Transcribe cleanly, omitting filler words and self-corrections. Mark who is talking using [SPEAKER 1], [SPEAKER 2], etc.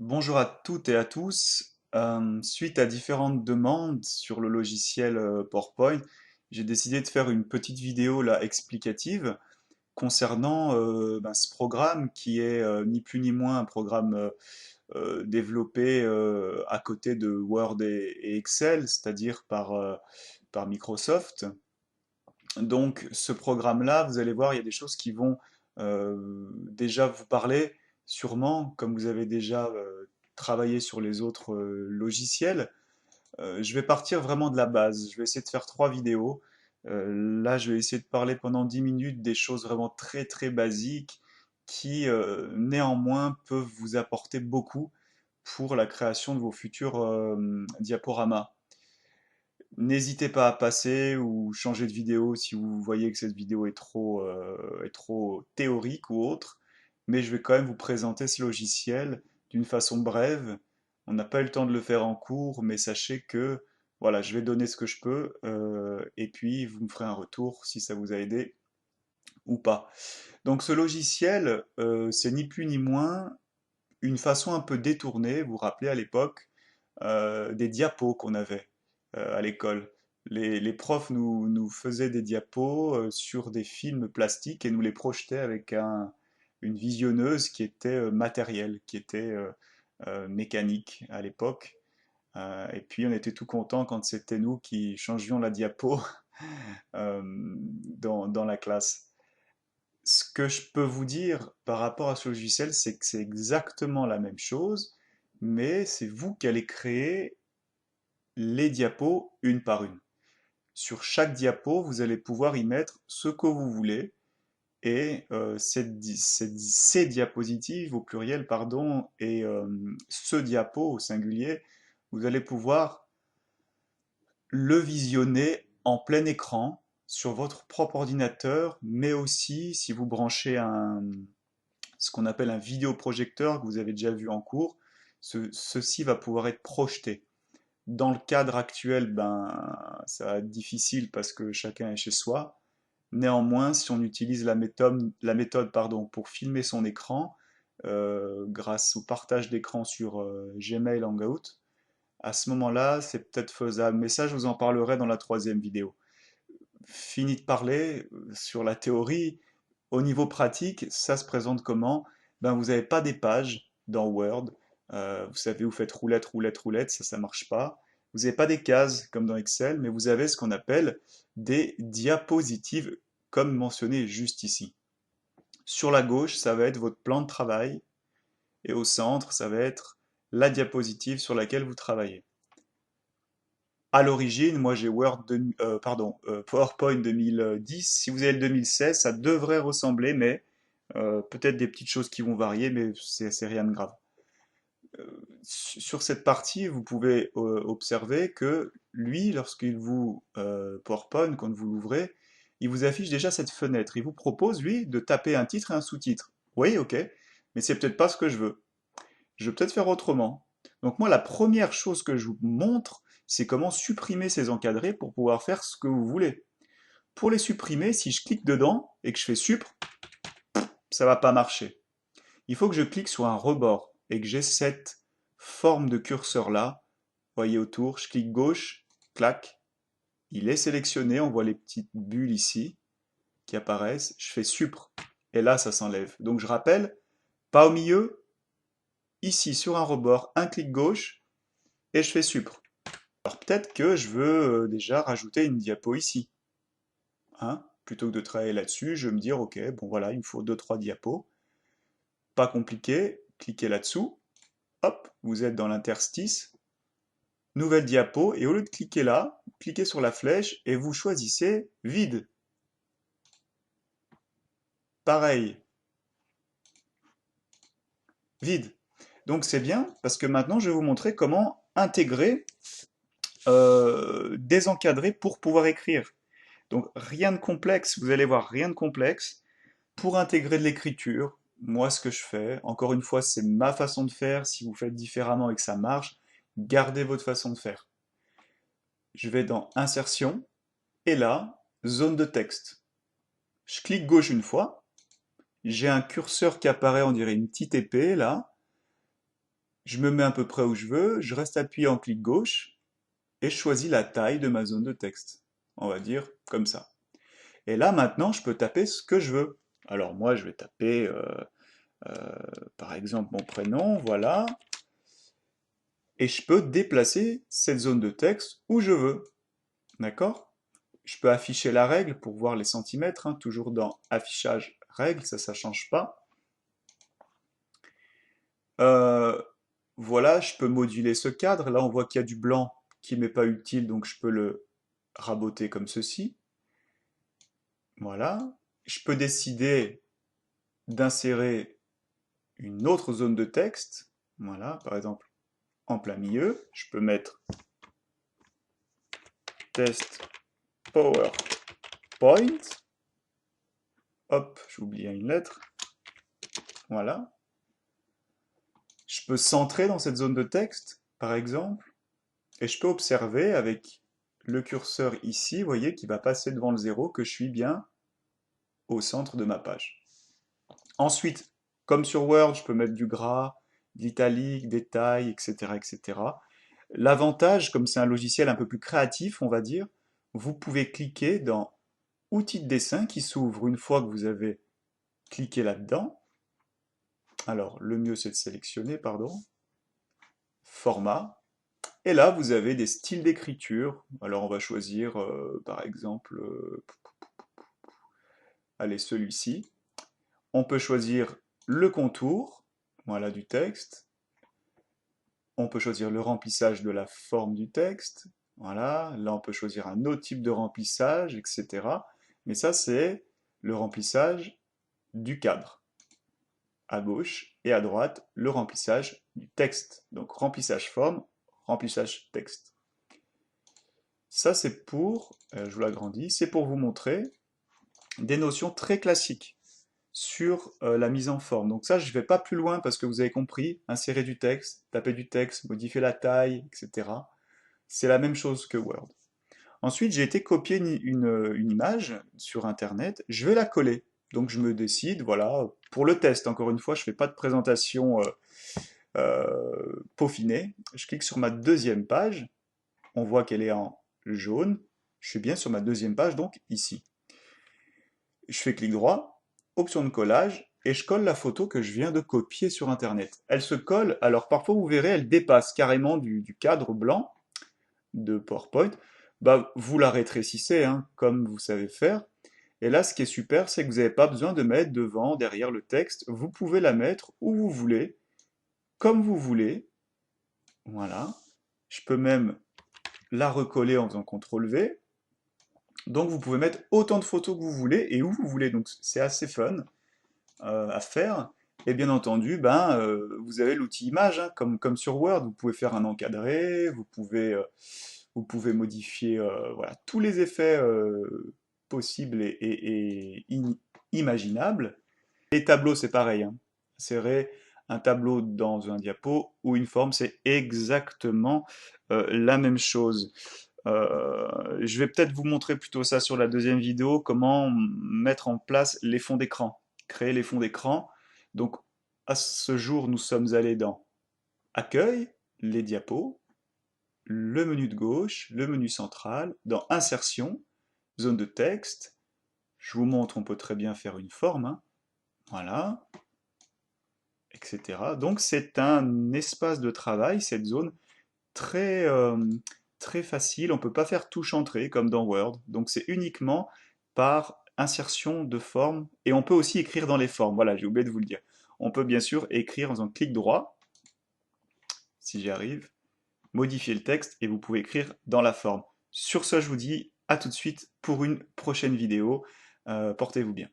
[SPEAKER 1] Bonjour à toutes et à tous. Suite à différentes demandes sur le logiciel PowerPoint, j'ai décidé de faire une petite vidéo là explicative concernant ce programme qui est ni plus ni moins un programme développé à côté de Word et Excel, c'est-à-dire par Microsoft. Donc ce programme-là, vous allez voir, il y a des choses qui vont déjà vous parler, sûrement, comme vous avez déjà travaillé sur les autres logiciels. Je vais partir vraiment de la base. Je vais essayer de faire trois vidéos. Là, je vais essayer de parler pendant 10 minutes des choses vraiment très très basiques qui néanmoins peuvent vous apporter beaucoup pour la création de vos futurs diaporamas. N'hésitez pas à passer ou changer de vidéo si vous voyez que cette vidéo est trop théorique ou autre, mais je vais quand même vous présenter ce logiciel d'une façon brève. On n'a pas eu le temps de le faire en cours, mais sachez que voilà, je vais donner ce que je peux, et puis vous me ferez un retour si ça vous a aidé ou pas. Donc ce logiciel, c'est ni plus ni moins une façon un peu détournée, vous vous rappelez à l'époque, des diapos qu'on avait à l'école. Les profs nous faisaient des diapos sur des films plastiques et nous les projetaient avec une visionneuse qui était matérielle, qui était mécanique à l'époque. Et puis on était tout content quand c'était nous qui changions la diapo dans la classe. Ce que je peux vous dire par rapport à ce logiciel, c'est que c'est exactement la même chose, mais c'est vous qui allez créer les diapos une par une. Sur chaque diapo, vous allez pouvoir y mettre ce que vous voulez et ces diapositives au pluriel, pardon, et ce diapo au singulier, vous allez pouvoir le visionner en plein écran sur votre propre ordinateur, mais aussi si vous branchez ce qu'on appelle un vidéoprojecteur que vous avez déjà vu en cours, ceci va pouvoir être projeté. Dans le cadre actuel, ça va être difficile parce que chacun est chez soi. Néanmoins, si on utilise la méthode pardon, pour filmer son écran, grâce au partage d'écran sur Gmail Hangout, à ce moment-là, c'est peut-être faisable. Mais ça, je vous en parlerai dans la troisième vidéo. Fini de parler sur la théorie. Au niveau pratique, ça se présente comment? Vous n'avez pas des pages dans Word. Vous savez, vous faites roulette, roulette, roulette, ça marche pas. Vous n'avez pas des cases comme dans Excel, mais vous avez ce qu'on appelle des diapositives, comme mentionné juste ici. Sur la gauche, ça va être votre plan de travail, et au centre, ça va être la diapositive sur laquelle vous travaillez. À l'origine, moi j'ai PowerPoint 2010. Si vous avez le 2016, ça devrait ressembler, mais peut-être des petites choses qui vont varier, mais c'est rien de grave. Sur cette partie, vous pouvez observer que lui, lorsqu'il vous PowerPoint, quand vous l'ouvrez, il vous affiche déjà cette fenêtre. Il vous propose, lui, de taper un titre et un sous-titre. Oui, ok, mais c'est peut-être pas ce que je veux. Je veux peut-être faire autrement. Donc moi, la première chose que je vous montre, c'est comment supprimer ces encadrés pour pouvoir faire ce que vous voulez. Pour les supprimer, si je clique dedans et que je fais supr, ça va pas marcher. Il faut que je clique sur un rebord et que j'ai cette forme de curseur là. Voyez autour, je clique gauche, clac, il est sélectionné, on voit les petites bulles ici qui apparaissent, je fais supr et là ça s'enlève. Donc je rappelle, pas au milieu, ici sur un rebord, un clic gauche et je fais supr. Alors peut-être que je veux déjà rajouter une diapo ici. Hein. Plutôt que de travailler là-dessus, je vais me dire, ok, bon voilà, il me faut deux trois diapos. Pas compliqué, cliquez là-dessous, hop, vous êtes dans l'interstice, nouvelle diapo, et au lieu de cliquer là, cliquez sur la flèche et vous choisissez vide. Pareil, vide. Donc c'est bien, parce que maintenant je vais vous montrer comment intégrer des encadrés pour pouvoir écrire. Donc rien de complexe, vous allez voir, rien de complexe. Pour intégrer de l'écriture, moi ce que je fais, encore une fois, c'est ma façon de faire. Si vous faites différemment et que ça marche, gardez votre façon de faire. Je vais dans Insertion et là, zone de texte. Je clique gauche une fois, j'ai un curseur qui apparaît, on dirait une petite épée là. Je me mets à peu près où je veux, je reste appuyé en clic gauche et je choisis la taille de ma zone de texte. On va dire comme ça. Et là, maintenant, je peux taper ce que je veux. Alors moi, je vais taper, par exemple, mon prénom, voilà. Et je peux déplacer cette zone de texte où je veux. D'accord? Je peux afficher la règle pour voir les centimètres, hein, toujours dans affichage règle, ça ne change pas. Euh, voilà, je peux moduler ce cadre. Là, on voit qu'il y a du blanc qui m'est pas utile, donc je peux le raboter comme ceci. Voilà. Je peux décider d'insérer une autre zone de texte. Voilà, par exemple, en plein milieu, je peux mettre test PowerPoint. Hop, j'ai oublié une lettre. Voilà. Je peux centrer dans cette zone de texte, par exemple, et je peux observer avec le curseur ici, vous voyez, qui va passer devant le 0, que je suis bien au centre de ma page. Ensuite, comme sur Word, je peux mettre du gras, de l'italique, des tailles, etc., etc. L'avantage, comme c'est un logiciel un peu plus créatif, on va dire, vous pouvez cliquer dans Outils de dessin qui s'ouvre une fois que vous avez cliqué là-dedans. Alors, le mieux c'est de sélectionner, pardon, Format. Et là, vous avez des styles d'écriture. Alors, on va choisir, par exemple, allez, celui-ci. On peut choisir le contour, voilà, du texte. On peut choisir le remplissage de la forme du texte. Voilà, là on peut choisir un autre type de remplissage, etc. Mais ça c'est le remplissage du cadre. À gauche et à droite, le remplissage du texte. Donc remplissage forme, remplissage texte. Ça c'est pour, je vous l'agrandis, c'est pour vous montrer des notions très classiques sur la mise en forme. Donc ça, je ne vais pas plus loin parce que vous avez compris, insérer du texte, taper du texte, modifier la taille, etc. C'est la même chose que Word. Ensuite, j'ai été copier une image sur Internet, je vais la coller. Donc je me décide, voilà, pour le test, encore une fois, je ne fais pas de présentation peaufinée. Je clique sur ma deuxième page, on voit qu'elle est en jaune. Je suis bien sur ma deuxième page, donc ici. Je fais clic droit, option de collage, et je colle la photo que je viens de copier sur Internet. Elle se colle, alors parfois vous verrez, elle dépasse carrément du cadre blanc de PowerPoint. Bah, vous la rétrécissez, hein, comme vous savez faire. Et là, ce qui est super, c'est que vous n'avez pas besoin de mettre devant, derrière le texte. Vous pouvez la mettre où vous voulez, comme vous voulez. Voilà. Je peux même la recoller en faisant CTRL V. Donc vous pouvez mettre autant de photos que vous voulez et où vous voulez. Donc c'est assez fun à faire. Et bien entendu, ben, vous avez l'outil image, hein, comme sur Word. Vous pouvez faire un encadré, vous pouvez modifier voilà, tous les effets possibles et imaginables. Les tableaux, c'est pareil, hein. Insérer un tableau dans un diapo ou une forme, c'est exactement la même chose. Je vais peut-être vous montrer plutôt ça sur la deuxième vidéo, comment mettre en place les fonds d'écran, créer les fonds d'écran. Donc à ce jour, nous sommes allés dans Accueil, les diapos, le menu de gauche, le menu central, dans Insertion, zone de texte. Je vous montre, on peut très bien faire une forme, hein. Voilà, etc. Donc c'est un espace de travail, cette zone très, très facile. On ne peut pas faire touche entrée comme dans Word. Donc c'est uniquement par insertion de forme. Et on peut aussi écrire dans les formes. Voilà, j'ai oublié de vous le dire. On peut bien sûr écrire en faisant clic droit, si j'y arrive, modifier le texte et vous pouvez écrire dans la forme. Sur ce, je vous dis à tout de suite pour une prochaine vidéo. Portez-vous bien.